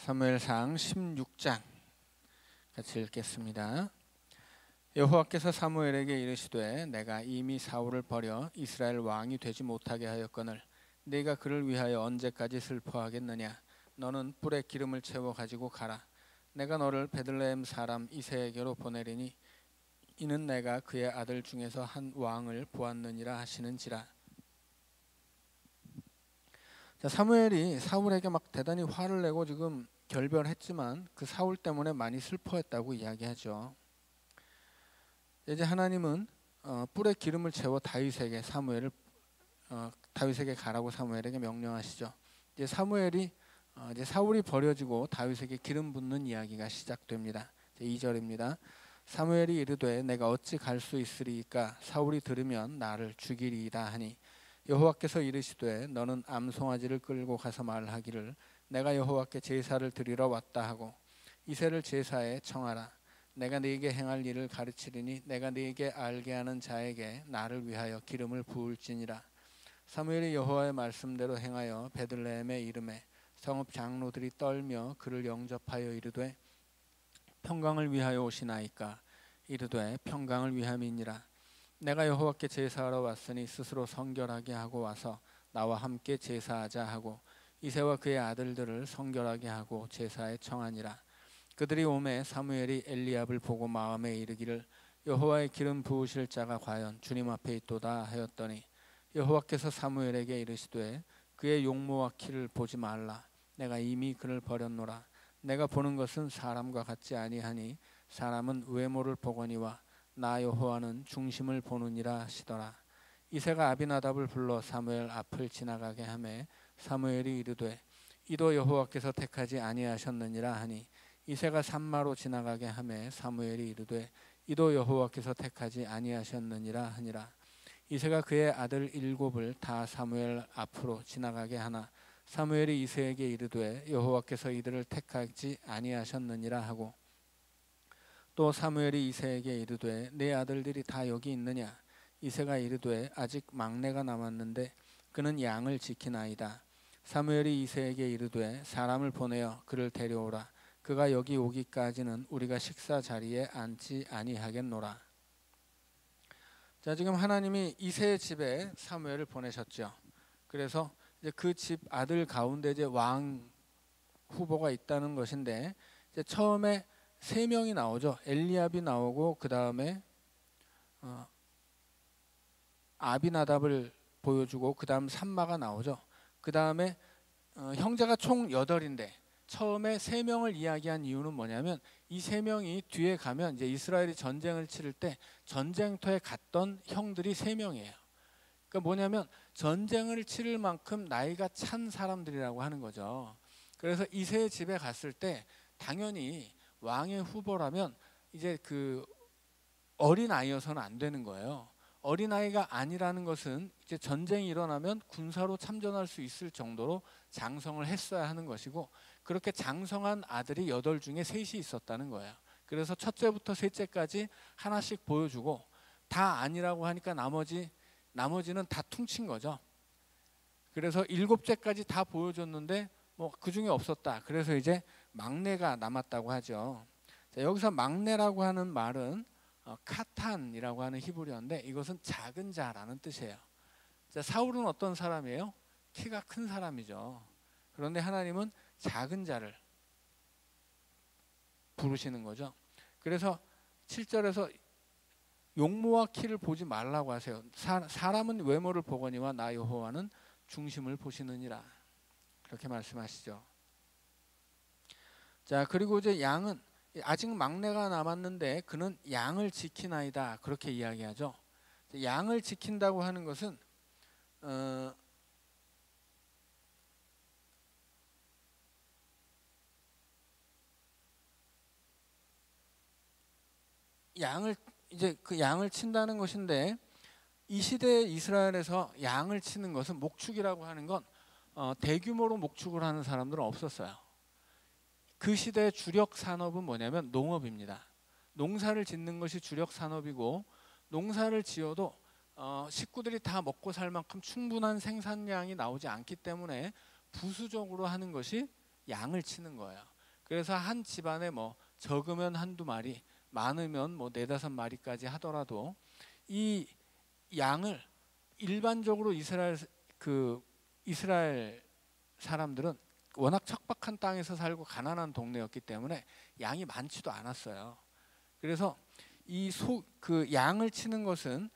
사무엘상 16장 같이 읽겠습니다. 여호와께서 사무엘에게 이르시되 내가 이미 사울을 버려 이스라엘 왕이 되지 못하게 하였거늘 네가 그를 위하여 언제까지 슬퍼하겠느냐. 너는 뿔에 기름을 채워 가지고 가라. 내가 너를 베들레헴 사람 이새에게로 보내리니 이는 내가 그의 아들 중에서 한 왕을 보았느니라 하시는지라. 자, 사무엘이 사울에게 막 대단히 화를 내고 지금 결별했지만 그 사울 때문에 많이 슬퍼했다고 이야기하죠. 이제 하나님은 뿔에 기름을 채워 다윗에게 다윗에게 가라고 사무엘에게 명령하시죠. 이제 사무엘이 이제 사울이 버려지고 다윗에게 기름 붓는 이야기가 시작됩니다. 2절입니다. 사무엘이 이르되 내가 어찌 갈 수 있으리이까 사울이 들으면 나를 죽이리이다 하니 여호와께서 이르시되 너는 암송아지를 끌고 가서 말하기를 내가 여호와께 제사를 드리러 왔다 하고 이새를 제사에 청하라. 내가 네게 행할 일을 가르치리니 내가 네게 알게 하는 자에게 나를 위하여 기름을 부을지니라. 사무엘이 여호와의 말씀대로 행하여 베들레헴에 이르매 성읍 장로들이 떨며 그를 영접하여 이르되 평강을 위하여 오시나이까. 이르되 평강을 위함이니라. 내가 여호와께 제사하러 왔으니 스스로 성결하게 하고 와서 나와 함께 제사하자 하고 이새와 그의 아들들을 성결하게 하고 제사에 청하니라. 그들이 오매 사무엘이 엘리압을 보고 마음에 이르기를 여호와의 기름 부으실 자가 과연 주님 앞에 있도다 하였더니 여호와께서 사무엘에게 이르시되 그의 용모와 키를 보지 말라. 내가 이미 그를 버렸노라. 내가 보는 것은 사람과 같지 아니하니 사람은 외모를 보거니와 나 여호와는 중심을 보느니라 하시더라. 이새가 아비나답을 불러 사무엘 앞을 지나가게 하매 사무엘이 이르되 이도 여호와께서 택하지 아니하셨느니라 하니 이새가 산마로 지나가게 하매 사무엘이 이르되 이도 여호와께서 택하지 아니하셨느니라 하니라. 이새가 그의 아들 7을 다 사무엘 앞으로 지나가게 하나 사무엘이 이새에게 이르되 여호와께서 이들을 택하지 아니하셨느니라 하고 또 사무엘이 이새에게 이르되 내 아들들이 다 여기 있느냐. 이새가 이르되 아직 막내가 남았는데 그는 양을 지키나이다. 사무엘이 이새에게 이르되 사람을 보내어 그를 데려오라. 그가 여기 오기까지는 우리가 식사 자리에 앉지 아니하겠노라. 자, 지금 하나님이 이새의 집에 사무엘을 보내셨죠. 그래서 이제 그 집 아들 가운데 이제 왕 후보가 있다는 것인데 이제 처음에 3명이 나오죠. 엘리압이 나오고 그 다음에 아비나답을 보여주고 그 다음 산마가 나오죠. 그 다음에 형제가 총 8인데 처음에 3명을 이야기한 이유는 뭐냐면 이 3명이 뒤에 가면 이제 이스라엘이 전쟁을 치를 때 전쟁터에 갔던 형들이 3명이에요. 그러니까 뭐냐면 전쟁을 치를 만큼 나이가 찬 사람들이라고 하는 거죠. 그래서 이새의 집에 갔을 때 당연히 왕의 후보라면 이제 그 어린 아이여서는 안 되는 거예요. 어린 아이가 아니라는 것은 이제 전쟁이 일어나면 군사로 참전할 수 있을 정도로 장성을 했어야 하는 것이고 그렇게 장성한 아들이 8 중에 3이 있었다는 거예요. 그래서 첫째부터 셋째까지 하나씩 보여주고 다 아니라고 하니까 나머지는 다 퉁친 거죠. 그래서 7째까지 다 보여줬는데 뭐 그 중에 없었다. 그래서 이제 막내가 남았다고 하죠. 자, 여기서 막내라고 하는 말은 카탄이라고 하는 히브리어인데 이것은 작은 자라는 뜻이에요. 자, 사울은 어떤 사람이에요? 키가 큰 사람이죠. 그런데 하나님은 작은 자를 부르시는 거죠. 그래서 7절에서 용모와 키를 보지 말라고 하세요. 사람은 외모를 보거니와 나 여호와는 중심을 보시느니라. 그렇게 말씀하시죠. 자, 그리고 이제 양은 아직 막내가 남았는데 그는 양을 지키나이다. 그렇게 이야기하죠. 양을 지킨다고 하는 것은 그 양을 친다는 것인데 이 시대에 이스라엘에서 양을 치는 것은 목축이라고 하는 건 대규모로 목축을 하는 사람들은 없었어요. 그 시대의 주력 산업은 뭐냐면 농업입니다. 농사를 짓는 것이 주력 산업이고 농사를 지어도 식구들이 다 먹고 살 만큼 충분한 생산량이 나오지 않기 때문에 부수적으로 하는 것이 양을 치는 거예요. 그래서 한 집안에 뭐 적으면 한두 마리, 많으면 뭐 네다섯 마리까지 하더라도 이 양을 일반적으로 이스라엘 사람들은 워낙 척박한 땅에서 살고 가난한 동네였기 때문에 양이 많지도 않았어요. 그래서 그 양을 치는 것은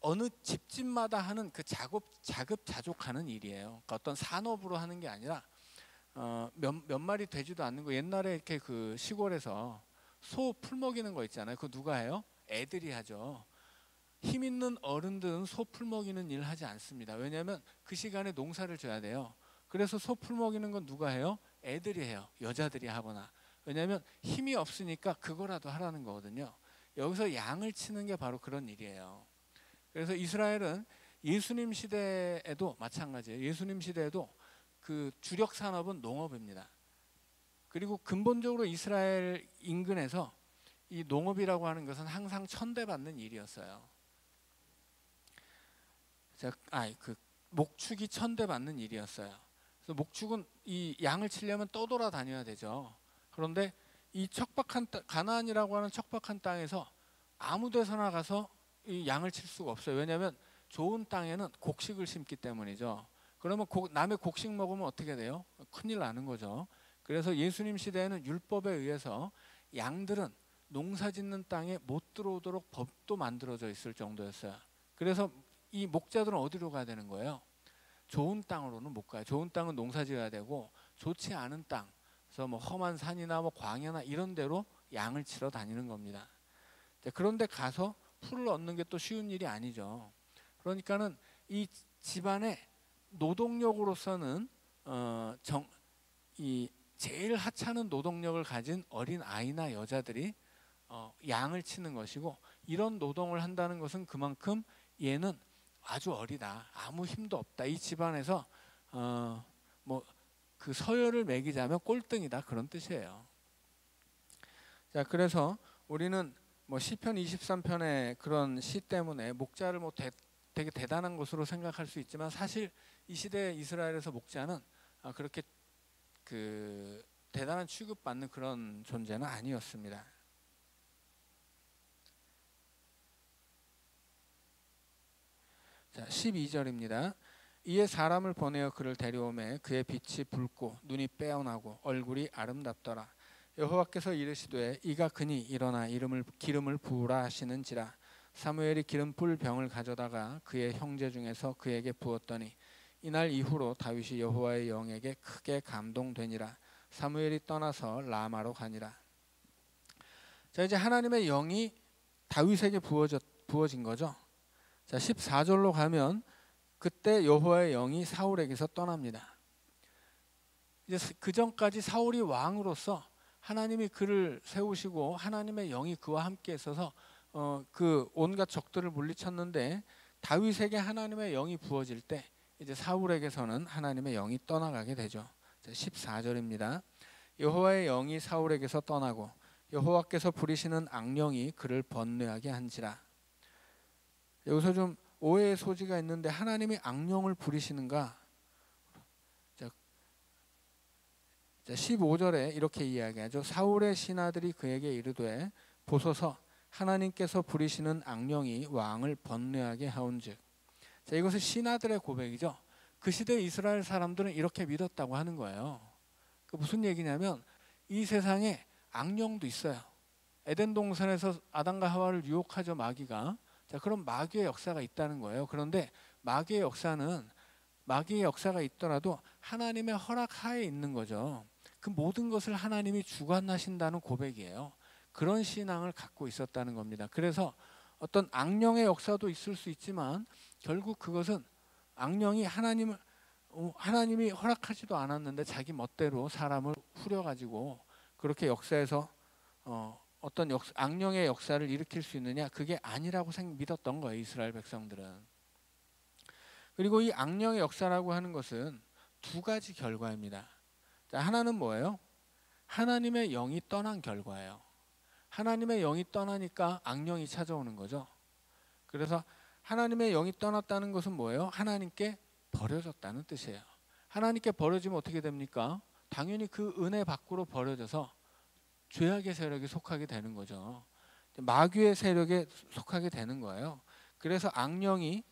어느 집집마다 하는 그 자급자족하는 일이에요. 그러니까 어떤 산업으로 하는 게 아니라 몇 마리 되지도 않는 거. 옛날에 이렇게 그 시골에서 소 풀 먹이는 거 있잖아요. 그거 누가 해요? 애들이 하죠. 힘 있는 어른들은 소 풀 먹이는 일 하지 않습니다. 왜냐하면 그 시간에 농사를 져야 돼요. 그래서 소 풀 먹이는 건 누가 해요? 애들이 해요. 여자들이 하거나. 왜냐하면 힘이 없으니까 그거라도 하라는 거거든요. 여기서 양을 치는 게 바로 그런 일이에요. 그래서 이스라엘은 예수님 시대에도 마찬가지예요. 예수님 시대에도 그 주력 산업은 농업입니다. 그리고 근본적으로 이스라엘 인근에서 이 농업이라고 하는 것은 항상 천대받는 일이었어요. 그 목축이 천대받는 일이었어요. 그래서 목축은 이 양을 치려면 떠돌아다녀야 되죠. 그런데 이 가나안이라고 하는 척박한 땅에서 아무 데서나 가서 이 양을 칠 수가 없어요. 왜냐하면 좋은 땅에는 곡식을 심기 때문이죠. 그러면 남의 곡식 먹으면 어떻게 돼요? 큰일 나는 거죠. 그래서 예수님 시대에는 율법에 의해서 양들은 농사 짓는 땅에 못 들어오도록 법도 만들어져 있을 정도였어요. 그래서 이 목자들은 어디로 가야 되는 거예요? 좋은 땅으로는 못 가요. 좋은 땅은 농사 지어야 되고, 좋지 않은 땅, 그래서 뭐 험한 산이나 뭐 광야나 이런 데로 양을 치러 다니는 겁니다. 그런데 가서 풀을 얻는 게 또 쉬운 일이 아니죠. 그러니까는 이 집안의 노동력으로서는 이 제일 하찮은 노동력을 가진 어린 아이나 여자들이 양을 치는 것이고, 이런 노동을 한다는 것은 그만큼 얘는 아주 어리다, 아무 힘도 없다, 이 집안에서 뭐 그 서열을 매기자면 꼴등이다, 그런 뜻이에요. 자, 그래서 우리는 뭐 시편 23편의 그런 시 때문에 목자를 뭐 되게 대단한 것으로 생각할 수 있지만, 사실 이 시대 이스라엘에서 목자는 그렇게 그 대단한 취급받는 그런 존재는 아니었습니다. 자, 12절입니다. 이에 사람을 보내어 그를 데려오매 그의 빛이 붉고 눈이 빼어나고 얼굴이 아름답더라. 여호와께서 이르시되 이가 그니 일어나 기름을 부으라 하시는지라. 사무엘이 기름불 병을 가져다가 그의 형제 중에서 그에게 부었더니 이날 이후로 다윗이 여호와의 영에게 크게 감동되니라. 사무엘이 떠나서 라마로 가니라. 자, 이제 하나님의 영이 다윗에게 부어진 거죠. 자, 14절로 가면 그때 여호와의 영이 사울에게서 떠납니다. 이제 그 전까지 사울이 왕으로서 하나님이 그를 세우시고 하나님의 영이 그와 함께 있어서 그 온갖 적들을 물리쳤는데, 다윗에게 하나님의 영이 부어질 때 이제 사울에게서는 하나님의 영이 떠나가게 되죠. 14절입니다. 여호와의 영이 사울에게서 떠나고 여호와께서 부리시는 악령이 그를 번뇌하게 한지라. 여기서 좀 오해의 소지가 있는데, 하나님이 악령을 부리시는가? 자, 15절에 이렇게 이야기하죠. 사울의 신하들이 그에게 이르되 보소서 하나님께서 부리시는 악령이 왕을 번뇌하게 하온즉. 자, 이것은 신하들의 고백이죠. 그 시대 이스라엘 사람들은 이렇게 믿었다고 하는 거예요. 그 무슨 얘기냐면, 이 세상에 악령도 있어요. 에덴 동산에서 아담과 하와를 유혹하죠, 마귀가. 자, 그럼 마귀의 역사가 있다는 거예요. 그런데 마귀의 역사가 있더라도 하나님의 허락 하에 있는 거죠. 그 모든 것을 하나님이 주관하신다는 고백이에요. 그런 신앙을 갖고 있었다는 겁니다. 그래서 어떤 악령의 역사도 있을 수 있지만 결국 그것은 악령이 하나님이 허락하지도 않았는데 자기 멋대로 사람을 후려가지고 그렇게 역사에서 어떤 악령의 역사를 일으킬 수 있느냐, 그게 아니라고 믿었던 거예요, 이스라엘 백성들은. 그리고 이 악령의 역사라고 하는 것은 두 가지 결과입니다. 자, 하나는 뭐예요? 하나님의 영이 떠난 결과예요. 하나님의 영이 떠나니까 악령이 찾아오는 거죠. 그래서 하나님의 영이 떠났다는 것은 뭐예요? 하나님께 버려졌다는 뜻이에요. 하나님께 버려지면 어떻게 됩니까? 당연히 그 은혜 밖으로 버려져서 죄악의 세력에 속하게 되는 거죠. 마귀의 세력에 속하게 되는 거예요. 그래서 악령이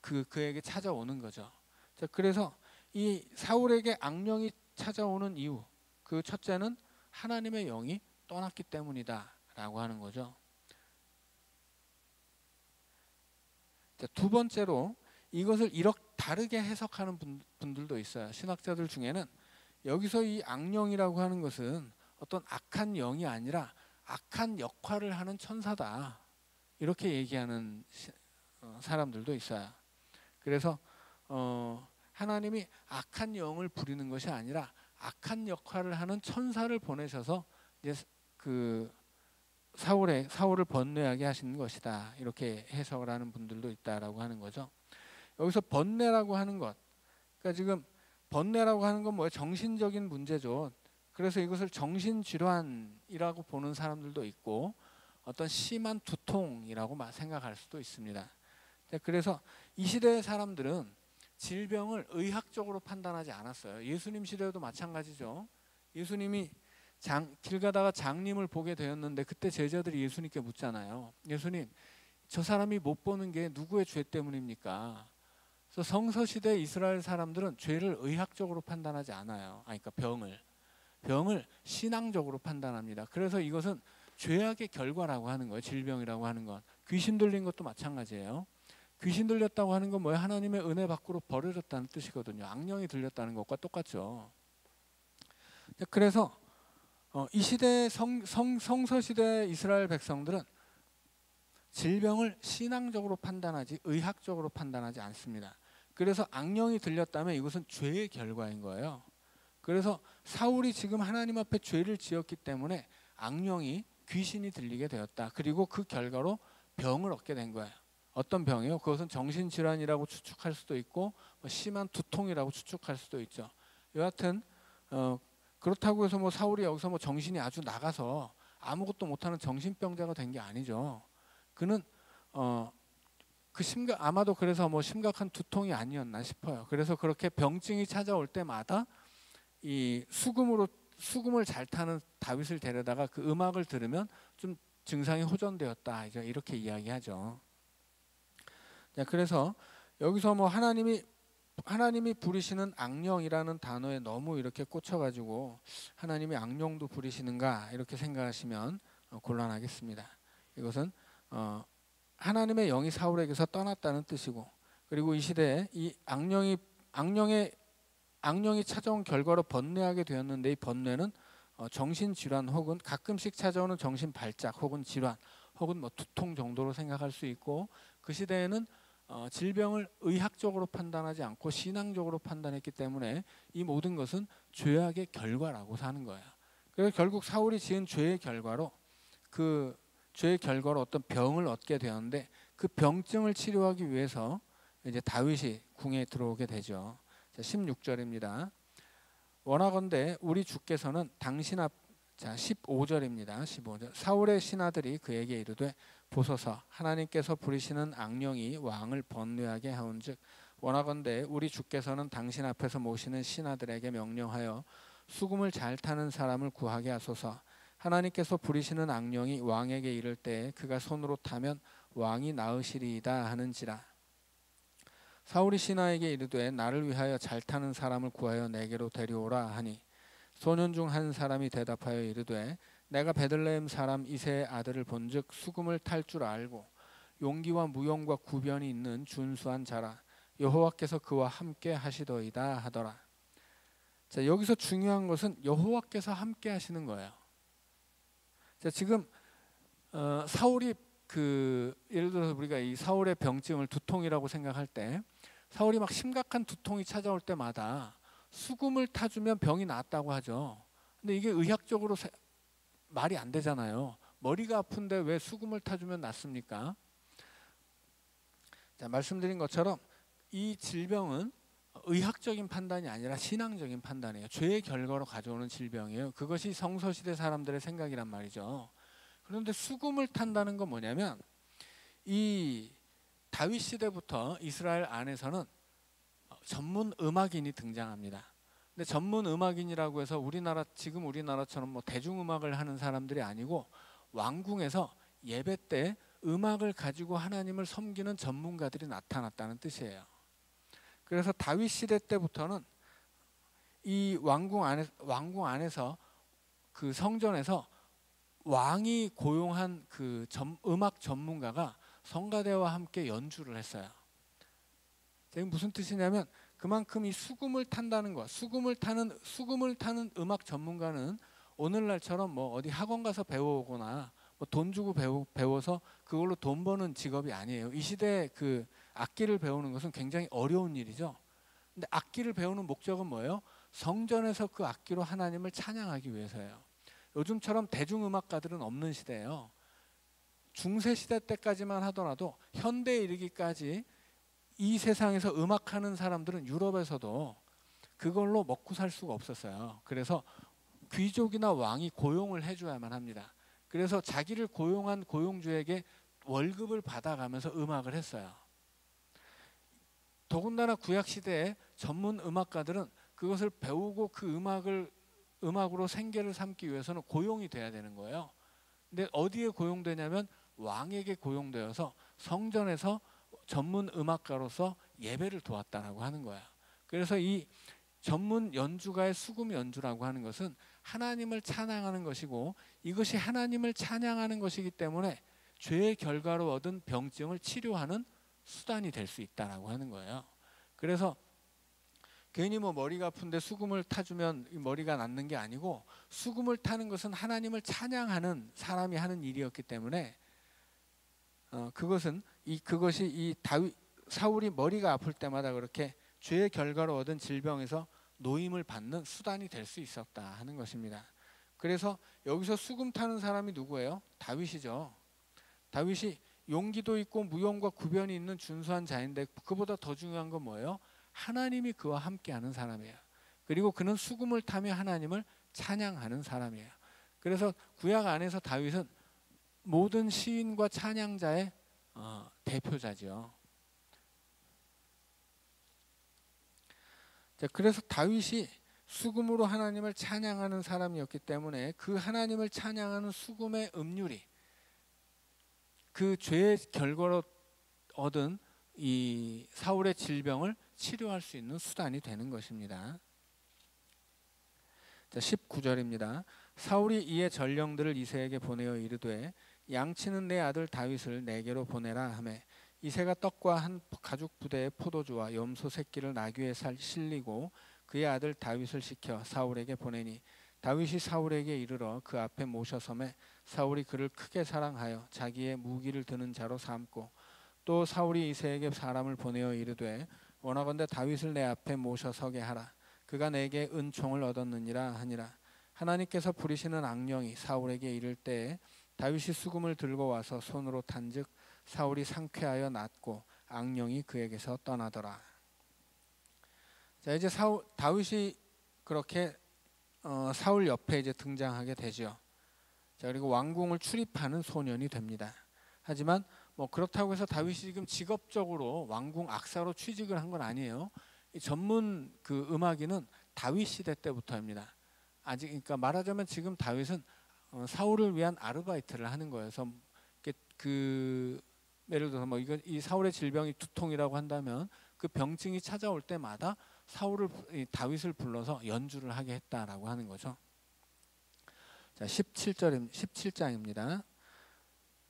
그에게 찾아오는 거죠. 자, 그래서 이 사울에게 악령이 찾아오는 이유, 그 첫째는 하나님의 영이 떠났기 때문이다라고 하는 거죠. 자, 두 번째로 이것을 이렇게 다르게 해석하는 분들도 있어요. 신학자들 중에는 여기서 이 악령이라고 하는 것은 어떤 악한 영이 아니라 악한 역할을 하는 천사다, 이렇게 얘기하는 사람들도 있어요. 그래서 하나님이 악한 영을 부리는 것이 아니라 악한 역할을 하는 천사를 보내셔서 이제 그 사울을 번뇌하게 하시는 것이다, 이렇게 해석을 하는 분들도 있다라고 하는 거죠. 여기서 번뇌라고 하는 것, 그러니까 지금 번뇌라고 하는 건 뭐예요? 정신적인 문제죠. 그래서 이것을 정신질환이라고 보는 사람들도 있고 어떤 심한 두통이라고 생각할 수도 있습니다. 그래서 이 시대의 사람들은 질병을 의학적으로 판단하지 않았어요. 예수님 시대에도 마찬가지죠. 예수님이 길 가다가 장님을 보게 되었는데 그때 제자들이 예수님께 묻잖아요. 예수님, 저 사람이 못 보는 게 누구의 죄 때문입니까? 그래서 성서시대 이스라엘 사람들은 죄를 의학적으로 판단하지 않아요. 그러니까 병을 신앙적으로 판단합니다. 그래서 이것은 죄악의 결과라고 하는 거예요. 질병이라고 하는 건. 귀신 들린 것도 마찬가지예요. 귀신 들렸다고 하는 건 뭐예요? 하나님의 은혜 밖으로 버려졌다는 뜻이거든요. 악령이 들렸다는 것과 똑같죠. 그래서 이 시대의 성서시대 이스라엘 백성들은 질병을 신앙적으로 판단하지 의학적으로 판단하지 않습니다. 그래서 악령이 들렸다면 이것은 죄의 결과인 거예요. 그래서 사울이 지금 하나님 앞에 죄를 지었기 때문에 악령이 귀신이 들리게 되었다. 그리고 그 결과로 병을 얻게 된 거예요. 어떤 병이요? 그것은 정신질환이라고 추측할 수도 있고 심한 두통이라고 추측할 수도 있죠. 여하튼 그렇다고 해서 사울이 여기서 정신이 아주 나가서 아무것도 못하는 정신병자가 된 게 아니죠. 그는 아마도 그래서 심각한 두통이 아니었나 싶어요. 그래서 그렇게 병증이 찾아올 때마다 이 수금을 잘 타는 다윗을 데려다가 그 음악을 들으면 좀 증상이 호전되었다, 이렇게 이야기하죠. 그래서 여기서 하나님이 부리시는 악령이라는 단어에 너무 이렇게 꽂혀가지고 하나님이 악령도 부리시는가 이렇게 생각하시면 곤란하겠습니다. 이것은 하나님의 영이 사울에게서 떠났다는 뜻이고, 그리고 이 시대에 이 악령이 찾아온 결과로 번뇌하게 되었는데, 이 번뇌는 정신질환 혹은 가끔씩 찾아오는 정신발작 혹은 질환 혹은 두통 정도로 생각할 수 있고, 그 시대에는 질병을 의학적으로 판단하지 않고 신앙적으로 판단했기 때문에 이 모든 것은 죄악의 결과라고 하는 거예요. 그래서 결국 사울이 지은 죄의 결과로 어떤 병을 얻게 되었는데, 그 병증을 치료하기 위해서 이제 다윗이 궁에 들어오게 되죠. 16절입니다. 원하건대 우리 주께서는 당신 앞, 15절입니다. 15절. 사울의 신하들이 그에게 이르되 보소서, 하나님께서 부리시는 악령이 왕을 번뇌하게 하온즉 원하건대 우리 주께서는 당신 앞에서 모시는 신하들에게 명령하여 수금을 잘 타는 사람을 구하게 하소서. 하나님께서 부리시는 악령이 왕에게 이를 때에 그가 손으로 타면 왕이 나으시리이다 하는지라. 사울이 신하에게 이르되 나를 위하여 잘 타는 사람을 구하여 내게로 데려오라 하니, 소년 중 한 사람이 대답하여 이르되 내가 베들레헴 사람 이새의 아들을 본즉 수금을 탈 줄 알고 용기와 무용과 구변이 있는 준수한 자라. 여호와께서 그와 함께 하시더이다 하더라. 자, 여기서 중요한 것은 여호와께서 함께 하시는 거예요. 자, 지금 사울이 예를 들어서 우리가 이 사울의 병증을 두통이라고 생각할 때, 사울이 막 심각한 두통이 찾아올 때마다 수금을 타주면 병이 낫다고 하죠. 근데 이게 의학적으로 말이 안 되잖아요. 머리가 아픈데 왜 수금을 타주면 낫습니까? 자, 말씀드린 것처럼 이 질병은 의학적인 판단이 아니라 신앙적인 판단이에요. 죄의 결과로 가져오는 질병이에요. 그것이 성서시대 사람들의 생각이란 말이죠. 그런데 수금을 탄다는 건 뭐냐면, 이 다윗 시대부터 이스라엘 안에서는 전문 음악인이 등장합니다. 근데 전문 음악인이라고 해서 지금 우리나라처럼 뭐 대중음악을 하는 사람들이 아니고 왕궁에서 예배 때 음악을 가지고 하나님을 섬기는 전문가들이 나타났다는 뜻이에요. 그래서 다윗 시대 때부터는 이 왕궁 안에서 그 성전에서 왕이 고용한 그 음악 전문가가 성가대와 함께 연주를 했어요. 이게 무슨 뜻이냐면 그만큼 이 수금을 탄다는 거, 수금을 타는 음악 전문가는 오늘날처럼 뭐 어디 학원 가서 배워오거나 뭐 돈 주고 배워서 그걸로 돈 버는 직업이 아니에요. 이 시대에 그 악기를 배우는 것은 굉장히 어려운 일이죠. 근데 악기를 배우는 목적은 뭐예요? 성전에서 그 악기로 하나님을 찬양하기 위해서예요. 요즘처럼 대중음악가들은 없는 시대예요. 중세 시대 때까지만 하더라도 현대에 이르기까지 이 세상에서 음악하는 사람들은 유럽에서도 그걸로 먹고 살 수가 없었어요. 그래서 귀족이나 왕이 고용을 해줘야만 합니다. 그래서 자기를 고용한 고용주에게 월급을 받아가면서 음악을 했어요. 더군다나 구약 시대에 전문 음악가들은 그것을 배우고 그 음악으로 생계를 삼기 위해서는 고용이 돼야 되는 거예요. 근데 어디에 고용되냐면 왕에게 고용되어서 성전에서 전문 음악가로서 예배를 도왔다라고 하는 거야. 그래서 이 전문 연주가의 수금 연주라고 하는 것은 하나님을 찬양하는 것이고, 이것이 하나님을 찬양하는 것이기 때문에 죄의 결과로 얻은 병증을 치료하는 수단이 될 수 있다라고 하는 거예요. 그래서 괜히 뭐 머리가 아픈데 수금을 타주면 머리가 낫는 게 아니고, 수금을 타는 것은 하나님을 찬양하는 사람이 하는 일이었기 때문에 그것이 사울이 머리가 아플 때마다 그렇게 죄의 결과로 얻은 질병에서 노임을 받는 수단이 될 수 있었다 하는 것입니다. 그래서 여기서 수금 타는 사람이 누구예요? 다윗이죠. 다윗이 용기도 있고 무용과 구변이 있는 준수한 자인데, 그보다 더 중요한 건 뭐예요? 하나님이 그와 함께하는 사람이에요. 그리고 그는 수금을 타며 하나님을 찬양하는 사람이에요. 그래서 구약 안에서 다윗은 모든 시인과 찬양자의 대표자죠. 그래서 다윗이 수금으로 하나님을 찬양하는 사람이었기 때문에 그 하나님을 찬양하는 수금의 음률이 그 죄의 결과로 얻은 이 사울의 질병을 치료할 수 있는 수단이 되는 것입니다. 19절입니다. 사울이 이에 전령들을 이새에게 보내어 이르되 양치는 내 아들 다윗을 내게로 보내라 하매, 이새가 떡과 한 가죽 부대의 포도주와 염소 새끼를 나귀에 실리고 그의 아들 다윗을 시켜 사울에게 보내니, 다윗이 사울에게 이르러 그 앞에 모셔섬에 사울이 그를 크게 사랑하여 자기의 무기를 드는 자로 삼고, 또 사울이 이새에게 사람을 보내어 이르되 원하건대 다윗을 내 앞에 모셔 서게 하라. 그가 내게 은총을 얻었느니라 하니라. 하나님께서 부리시는 악령이 사울에게 이를 때에 다윗이 수금을 들고 와서 손으로 탄즉 사울이 상쾌하여 낫고 악령이 그에게서 떠나더라. 자, 이제 다윗이 그렇게 사울 옆에 이제 등장하게 되죠. 자, 그리고 왕궁을 출입하는 소년이 됩니다. 하지만 뭐 그렇다고 해서 다윗이 지금 직업적으로 왕궁 악사로 취직을 한 건 아니에요. 이 전문 그 음악인은 다윗 시대 때부터입니다. 그러니까 말하자면 지금 다윗은 사울을 위한 아르바이트를 하는 거예요. 그래서 예를 들어서 뭐 이 사울의 질병이 두통이라고 한다면 그 병증이 찾아올 때마다 다윗을 불러서 연주를 하게 했다라고 하는 거죠. 자, 17장입니다.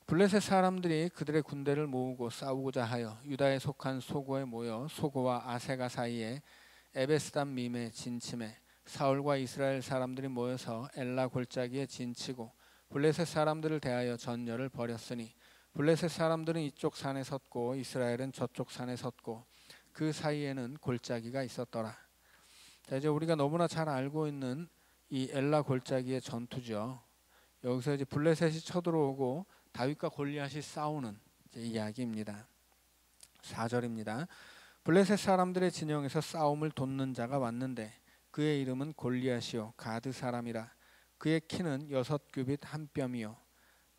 블레셋 사람들이 그들의 군대를 모으고 싸우고자 하여 유다에 속한 소고에 모여 소고와 아세가 사이에 에베스담 밈에 진침해 사울과 이스라엘 사람들이 모여서 엘라 골짜기에 진치고 블레셋 사람들을 대하여 전열을 벌였으니, 블레셋 사람들은 이쪽 산에 섰고 이스라엘은 저쪽 산에 섰고 그 사이에는 골짜기가 있었더라. 자, 이제 우리가 너무나 잘 알고 있는 이 엘라 골짜기의 전투죠. 여기서 이제 블레셋이 쳐들어오고 다윗과 골리앗이 싸우는 이야기입니다. 4절입니다. 블레셋 사람들의 진영에서 싸움을 돕는 자가 왔는데 그의 이름은 골리앗이요 가드 사람이라. 그의 키는 6규빗 한 뼘이요.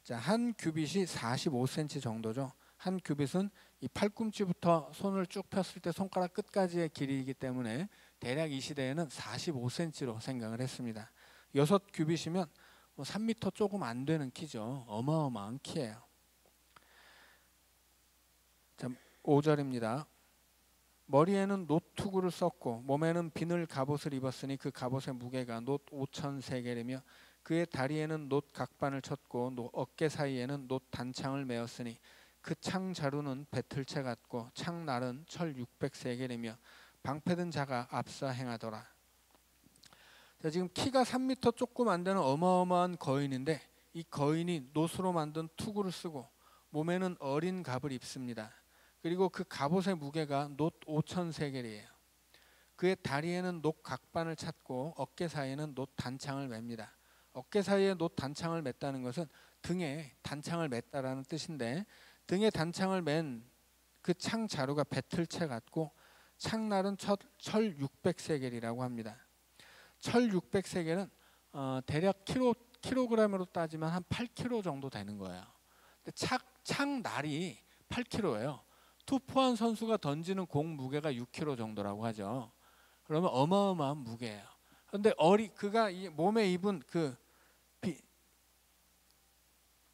자, 한 규빗이 45cm 정도죠. 한 규빗은 이 팔꿈치부터 손을 쭉 폈을 때 손가락 끝까지의 길이이기 때문에 대략 이 시대에는 45cm로 생각을 했습니다. 6규빗이면 뭐 3m 조금 안 되는 키죠. 어마어마한 키예요. 자, 5절입니다. 머리에는 놋투구를 썼고 몸에는 비늘 갑옷을 입었으니 그 갑옷의 무게가 놋 5,000세겔이며 그의 다리에는 놋 각반을 쳤고 어깨 사이에는 놋 단창을 메었으니 그 창 자루는 배틀채 같고 창날은 철 600세겔이며 방패든 자가 앞서 행하더라. 자, 지금 키가 3m 조금 안 되는 어마어마한 거인인데 이 거인이 놋으로 만든 투구를 쓰고 몸에는 어린 갑을 입습니다. 그리고 그 갑옷의 무게가 놋 5,000세겔이에요. 그의 다리에는 놋 각반을 찼고 어깨 사이에는 놋 단창을 맵니다. 어깨 사이에 놋 단창을 맸다는 것은 등에 단창을 맸다라는 뜻인데 등에 단창을 맨 그 창 자루가 배틀채 같고 창날은 철 600세겔이라고 합니다. 철 600세겔은 대략 킬로그램으로 따지면 한 8kg 정도 되는 거예요. 창날이 8kg예요. 투포한 선수가 던지는 공 무게가 6kg 정도라고 하죠. 그러면 어마어마한 무게예요. 그런데 그가 몸에 입은 그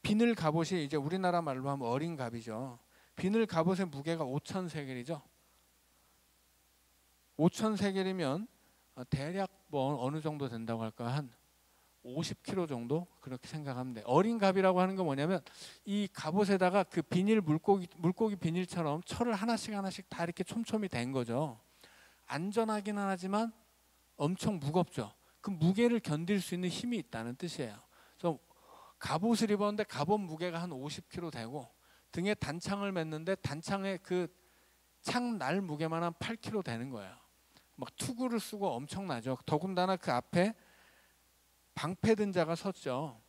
비늘 갑옷이 이제 우리나라 말로 하면 어린 갑이죠. 비늘 갑옷의 무게가 5,000세겔이죠. 5,000세겔이면 대략 뭐 어느 정도 된다고 할까? 한 50kg 정도 그렇게 생각하면 돼요. 어린 갑이라고 하는 건 뭐냐면 이 갑옷에다가 그 비닐 물고기 비닐처럼 철을 하나씩 다 이렇게 촘촘히 댄 거죠. 안전하긴 하지만 엄청 무겁죠. 그 무게를 견딜 수 있는 힘이 있다는 뜻이에요. 그래서 갑옷을 입었는데 갑옷 무게가 한 50kg 되고 등에 단창을 맸는데 단창의 그 창날 무게만 한 8kg 되는 거예요. 막 투구를 쓰고 엄청나죠. 더군다나 그 앞에 방패든 자가 섰죠.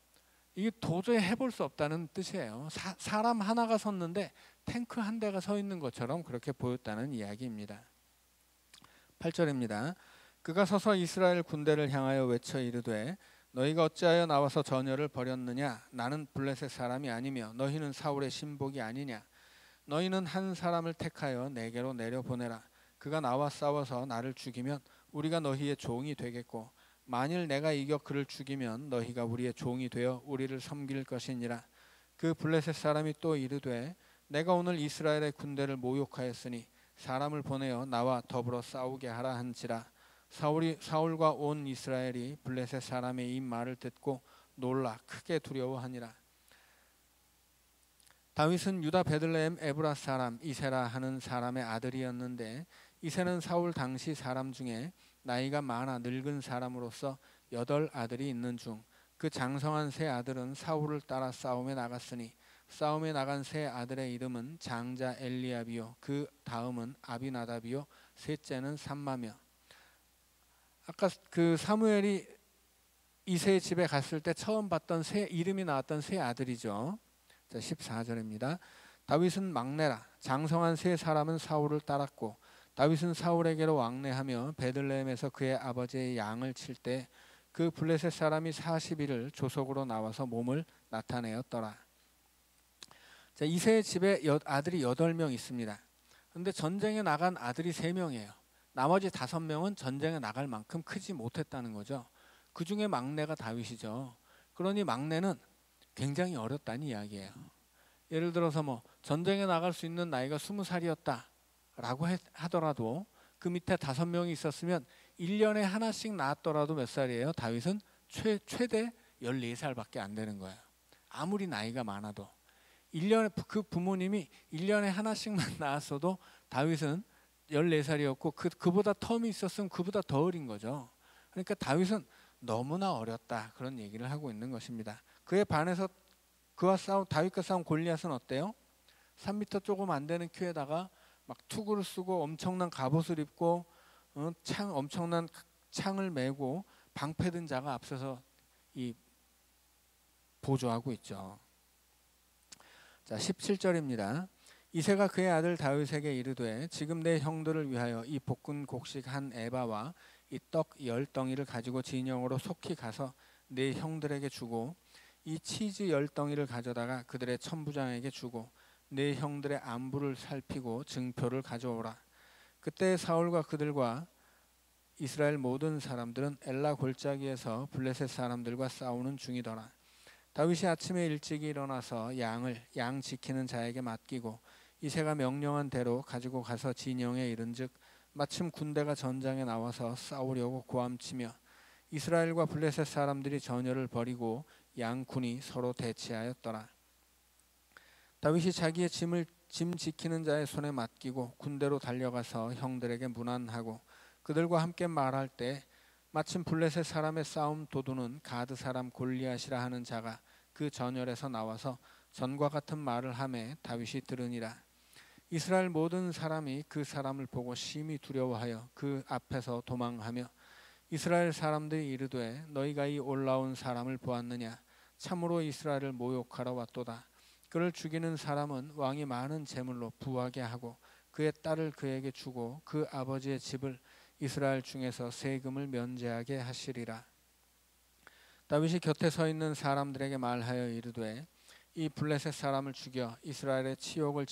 이게 도저히 해볼 수 없다는 뜻이에요. 사람 하나가 섰는데 탱크 한 대가 서 있는 것처럼 그렇게 보였다는 이야기입니다. 8절입니다. 그가 서서 이스라엘 군대를 향하여 외쳐 이르되 너희가 어찌하여 나와서 전열을 벌였느냐? 나는 블레셋 사람이 아니며 너희는 사울의 신복이 아니냐? 너희는 한 사람을 택하여 내게로 내려보내라. 그가 나와 싸워서 나를 죽이면 우리가 너희의 종이 되겠고 만일 내가 이겨 그를 죽이면 너희가 우리의 종이 되어 우리를 섬길 것이니라. 그 블레셋 사람이 또 이르되 내가 오늘 이스라엘의 군대를 모욕하였으니 사람을 보내어 나와 더불어 싸우게 하라 한지라. 사울과 온 이스라엘이 블레셋 사람의 이 말을 듣고 놀라 크게 두려워하니라. 다윗은 유다 베들레헴 에브라 사람 이세라 하는 사람의 아들이었는데 이세는 사울 당시 사람 중에 나이가 많아 늙은 사람으로서 8 아들이 있는 중 그 장성한 세 아들은 사울을 따라 싸움에 나갔으니 싸움에 나간 세 아들의 이름은 장자 엘리압이요 그 다음은 아비나답이요 셋째는 삼마며. 아까 그 사무엘이 이새의 집에 갔을 때 처음 봤던 이름이 나왔던 세 아들이죠. 자, 14절입니다. 다윗은 막내라. 장성한 세 사람은 사울을 따랐고 다윗은 사울에게로 왕래하며 베들레헴에서 그의 아버지의 양을 칠 때 그 블레셋 사람이 40일을 조속으로 나와서 몸을 나타내었더라. 자, 이새의 집에 아들이 8명 있습니다. 그런데 전쟁에 나간 아들이 3명이에요. 나머지 5명은 전쟁에 나갈 만큼 크지 못했다는 거죠. 그 중에 막내가 다윗이죠. 그러니 막내는 굉장히 어렸다는 이야기예요. 예를 들어서 뭐 전쟁에 나갈 수 있는 나이가 20살이었다라고 하더라도 그 밑에 5명이 있었으면 1년에 하나씩 낳았더라도 몇 살이에요? 다윗은 최대 14살밖에 안 되는 거예요. 아무리 나이가 많아도 1년에 그 부모님이 1년에 하나씩만 낳았어도 다윗은 14살이었고 그보다 텀이 있었으면 그보다 더 어린 거죠. 그러니까 다윗은 너무나 어렸다 그런 얘기를 하고 있는 것입니다. 그에 반해서 다윗과 싸운 골리앗은 어때요? 3m 조금 안 되는 키에다가 막 투구를 쓰고 엄청난 갑옷을 입고 엄청난 창을 메고 방패든 자가 앞서서 보조하고 있죠. 자, 17절입니다. 이새가 그의 아들 다윗에게 이르되 지금 내 형들을 위하여 이 볶은 곡식 한 에바와 이 떡 10덩이를 가지고 진영으로 속히 가서 내 형들에게 주고 이 치즈 10덩이를 가져다가 그들의 천부장에게 주고 내 형들의 안부를 살피고 증표를 가져오라. 그때 사울과 그들과 이스라엘 모든 사람들은 엘라 골짜기에서 블레셋 사람들과 싸우는 중이더라. 다윗이 아침에 일찍 일어나서 양 지키는 자에게 맡기고 이새가 명령한 대로 가지고 가서 진영에 이른즉 마침 군대가 전장에 나와서 싸우려고 고함치며 이스라엘과 블레셋 사람들이 전열을 벌이고 양군이 서로 대치하였더라. 다윗이 자기의 짐 지키는 자의 손에 맡기고 군대로 달려가서 형들에게 문안하고 그들과 함께 말할 때 마침 블레셋 사람의 싸움 도두는 가드 사람 골리앗이라 하는 자가 그 전열에서 나와서 전과 같은 말을 하매 다윗이 들으니라. 이스라엘 모든 사람이 그 사람을 보고 심히 두려워하여 그 앞에서 도망하며 이스라엘 사람들이 이르되 너희가 이 올라온 사람을 보았느냐? 참으로 이스라엘을 모욕하러 왔도다. 그를 죽이는 사람은 왕이 많은 재물로 부하게 하고 그의 딸을 그에게 주고 그 아버지의 집을 이스라엘 중에서 세금을 면제하게 하시리라. 다윗이 곁에 서 있는 사람들에게 말하여 이르되 이 블레셋 사람을 죽여 이스라엘의 치욕을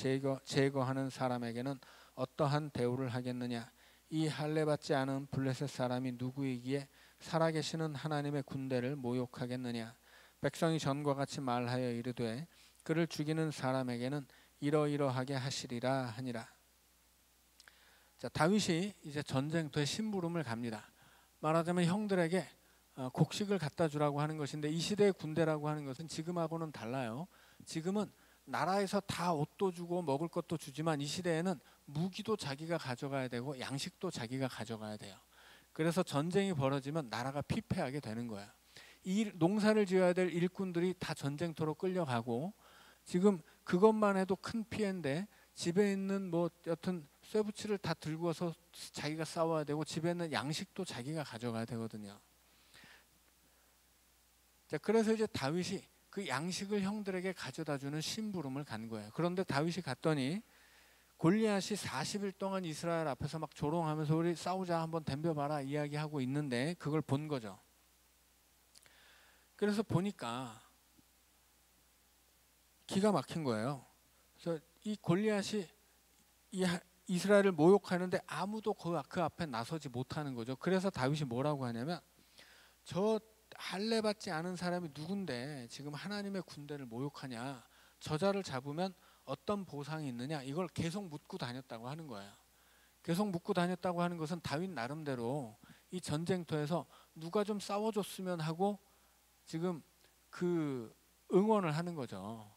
제거하는 사람에게는 어떠한 대우를 하겠느냐? 이 할례받지 않은 블레셋 사람이 누구이기에 살아계시는 하나님의 군대를 모욕하겠느냐? 백성이 전과 같이 말하여 이르되 그를 죽이는 사람에게는 이러이러하게 하시리라 하니라. 자, 다윗이 이제 전쟁터에 심부름을 갑니다. 말하자면 형들에게 곡식을 갖다 주라고 하는 것인데 이 시대의 군대라고 하는 것은 지금하고는 달라요. 지금은 나라에서 다 옷도 주고 먹을 것도 주지만 이 시대에는 무기도 자기가 가져가야 되고 양식도 자기가 가져가야 돼요. 그래서 전쟁이 벌어지면 나라가 피폐하게 되는 거야. 이 농사를 지어야 될 일꾼들이 다 전쟁터로 끌려가고 지금 그것만 해도 큰 피해인데 집에 있는 뭐 여튼 쇠붙이를 다 들고 와서 자기가 싸워야 되고 집에 있는 양식도 자기가 가져가야 되거든요. 자, 그래서 이제 다윗이 그 양식을 형들에게 가져다 주는 심부름을 간 거예요. 그런데 다윗이 갔더니 골리앗이 40일 동안 이스라엘 앞에서 막 조롱하면서 우리 싸우자 한번 덤벼봐라 이야기하고 있는데 그걸 본 거죠. 그래서 보니까 기가 막힌 거예요. 그래서 이 골리앗이 이 이스라엘을 모욕하는데 아무도 그 앞에 나서지 못하는 거죠. 그래서 다윗이 뭐라고 하냐면 저 할례받지 않은 사람이 누군데 지금 하나님의 군대를 모욕하냐? 저자를 잡으면 어떤 보상이 있느냐? 이걸 계속 묻고 다녔다고 하는 거예요. 계속 묻고 다녔다고 하는 것은 다윗 나름대로 이 전쟁터에서 누가 좀 싸워줬으면 하고 지금 그 응원을 하는 거죠.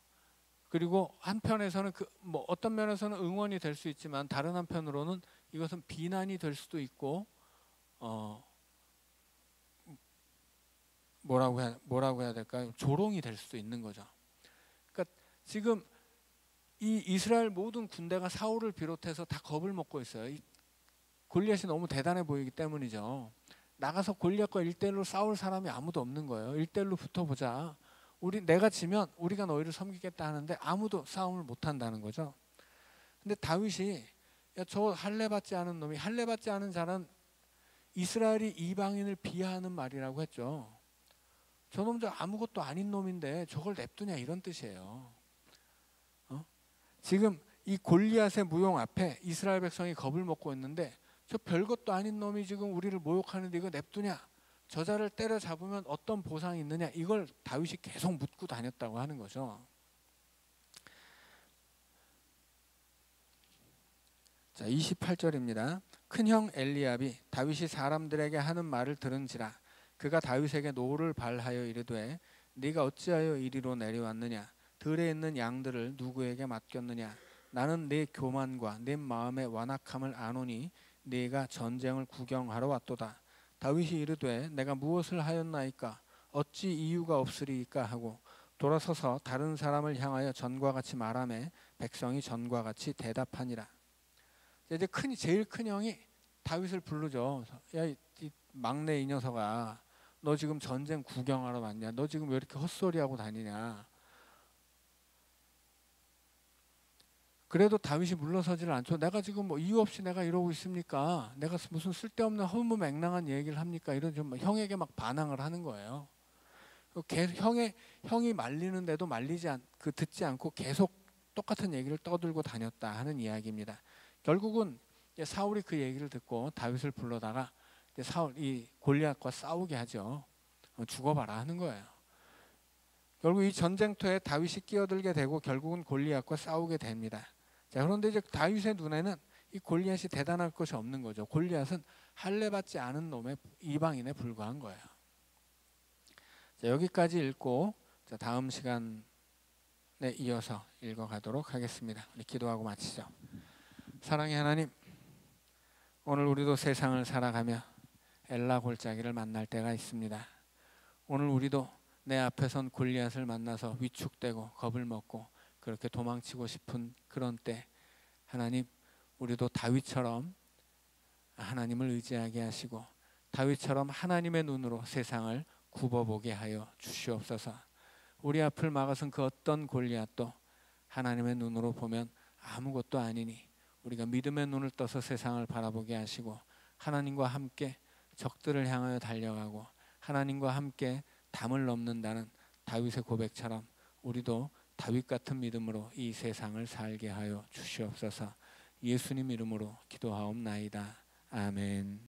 그리고 한편에서는 뭐 어떤 면에서는 응원이 될 수 있지만 다른 한편으로는 이것은 비난이 될 수도 있고 뭐라고 해야 될까요? 조롱이 될 수도 있는 거죠. 그러니까 지금 이 이스라엘 모든 군대가 사울을 비롯해서 다 겁을 먹고 있어요. 이 골리앗이 너무 대단해 보이기 때문이죠. 나가서 골리앗과 1대1로 싸울 사람이 아무도 없는 거예요. 1대1로 붙어보자. 내가 지면 우리가 너희를 섬기겠다 하는데 아무도 싸움을 못 한다는 거죠. 근데 다윗이 야, 저 할례받지 않은 놈이 할례받지 않은 자는 이스라엘이 이방인을 비하하는 말이라고 했죠. 저놈 저 아무것도 아닌 놈인데 저걸 냅두냐 이런 뜻이에요. 지금 이 골리앗의 무용 앞에 이스라엘 백성이 겁을 먹고 있는데 저 별것도 아닌 놈이 지금 우리를 모욕하는데 이거 냅두냐? 저자를 때려잡으면 어떤 보상이 있느냐? 이걸 다윗이 계속 묻고 다녔다고 하는 거죠. 자, 28절입니다. 큰형 엘리압이 다윗이 사람들에게 하는 말을 들은지라 그가 다윗에게 노를 발하여 이르되 네가 어찌하여 이리로 내려왔느냐? 들에 있는 양들을 누구에게 맡겼느냐? 나는 네 교만과 네 마음의 완악함을 아노니 네가 전쟁을 구경하러 왔도다. 다윗이 이르되 내가 무엇을 하였나이까? 어찌 이유가 없으리이까 하고 돌아서서 다른 사람을 향하여 전과 같이 말하매 백성이 전과 같이 대답하니라. 이제 제일 큰 형이 다윗을 부르죠. 야, 이 막내 이 녀석아, 너 지금 전쟁 구경하러 왔냐? 너 지금 왜 이렇게 헛소리하고 다니냐? 그래도 다윗이 물러서지를 않죠. 내가 지금 뭐 이유 없이 내가 이러고 있습니까? 내가 무슨 쓸데없는 허무맹랑한 얘기를 합니까? 이런 좀 형에게 막 반항을 하는 거예요. 형이 말리는데도 듣지 않고 계속 똑같은 얘기를 떠들고 다녔다 하는 이야기입니다. 결국은 사울이 그 얘기를 듣고 다윗을 불러다가 이제 사울 이 골리앗과 싸우게 하죠. 죽어봐라 하는 거예요. 결국 이 전쟁터에 다윗이 끼어들게 되고 결국은 골리앗과 싸우게 됩니다. 자, 그런데 이제 다윗의 눈에는 이 골리앗이 대단할 것이 없는 거죠. 골리앗은 할례받지 않은 놈의 이방인에 불과한 거예요. 자, 여기까지 읽고 자, 다음 시간에 이어서 읽어가도록 하겠습니다. 우리 기도하고 마치죠. 사랑의 하나님, 오늘 우리도 세상을 살아가며 엘라 골짜기를 만날 때가 있습니다. 오늘 우리도 내 앞에 선 골리앗을 만나서 위축되고 겁을 먹고 그렇게 도망치고 싶은 그런 때 하나님, 우리도 다윗처럼 하나님을 의지하게 하시고 다윗처럼 하나님의 눈으로 세상을 굽어보게 하여 주시옵소서. 우리 앞을 막아선 그 어떤 골리앗도 하나님의 눈으로 보면 아무것도 아니니 우리가 믿음의 눈을 떠서 세상을 바라보게 하시고 하나님과 함께 적들을 향하여 달려가고 하나님과 함께 담을 넘는다는 다윗의 고백처럼 우리도 다윗 같은 믿음으로 이 세상을 살게 하여 주시옵소서. 예수님 이름으로 기도하옵나이다. 아멘.